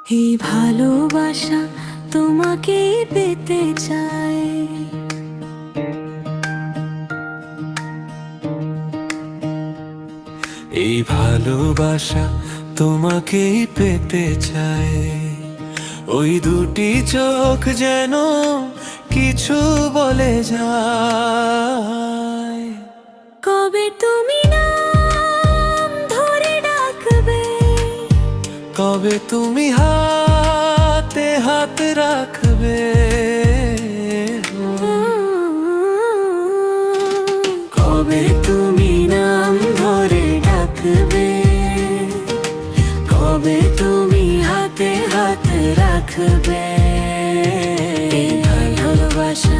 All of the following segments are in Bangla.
এই ভালোবাসা তোমাকে পেতে চাই। এই ভালোবাসা তোমাকেই পেতে চায়। ওই দুটি চোখ যেন কিছু বলে যায়। কবে তুমি নাম ধরে ডাকবে, কবে তুমি হাতে হাত রাখবে, কবে তুমি নাম ধরে ডাকবে, কবে তুমি হাতে হাত রাখবে। এই ভালোবাসা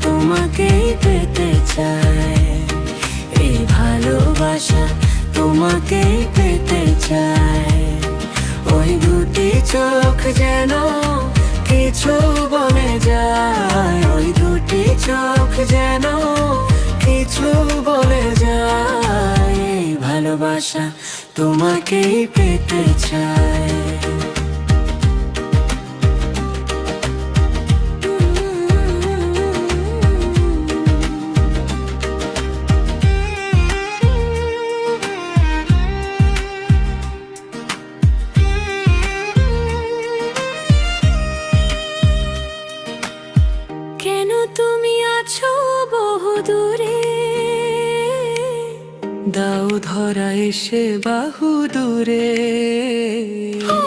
তোমাকেই পেতে চাই। এই ভালোবাসা তোমাকেই পেতে চাই। ওই দুটি চোখ যেন কিছু বলে যায়। ওই দুটি চোখ যেন কিছু বলে যায়। এই ভালোবাসা তোমাকেই পেতে চাই। কেন তুমি আছো বহু দূরে, দাও ধরা এসে বাহু দূরে। ও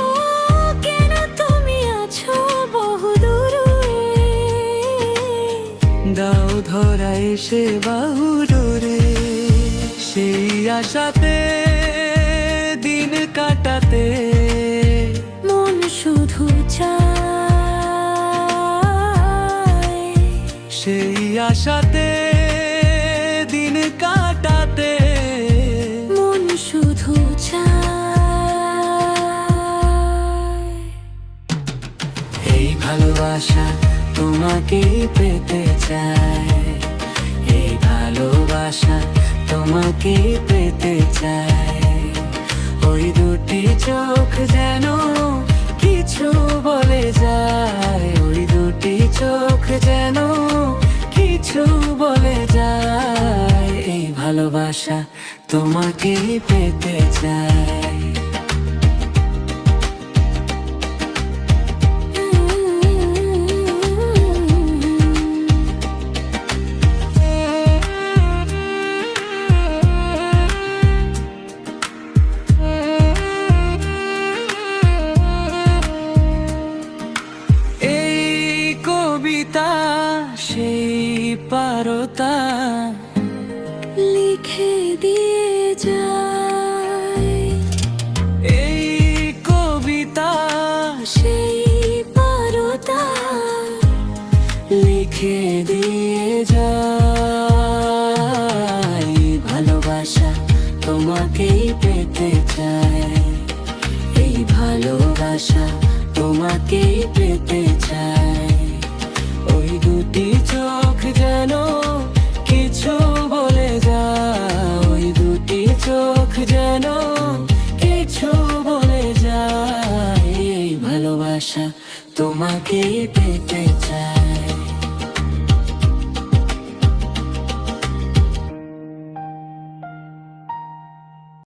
কেন তুমি আছো বহু দূরে, দাও ধরা এসে বাহু দূরে। সেই আশাতে দিন কাটাতে মন শুধু চায়। সেই আশাতে দিন কাটাতে মন শুধু চায়। এই ভালোবাসা তোমাকেই পেতে চায়। এই ভালোবাসা তোমাকেই পেতে চায়। ওই দুটি চোখ যেন কিছু বলে যায়। ওই দুটি চোখ যেন কিছু বলে যায়। এই ভালোবাসা তোমাকেই পেতে চায়। কবিতা সেই পারতা লিখে দিয়ে যায়। এই কবিতা সেই পারতা লিখে দিয়ে যায়। ভালোবাসা তোমাকেই পেতে চায়। এই ভালোবাসা তোমাকেই পেতে চায়। ওই দুটি চোখ যেন কিছু বলে যায়। ওই দুটি চোখ যেন কিছু বলে যায়। এই ভালোবাসা তোমাকেই পেতে চায়।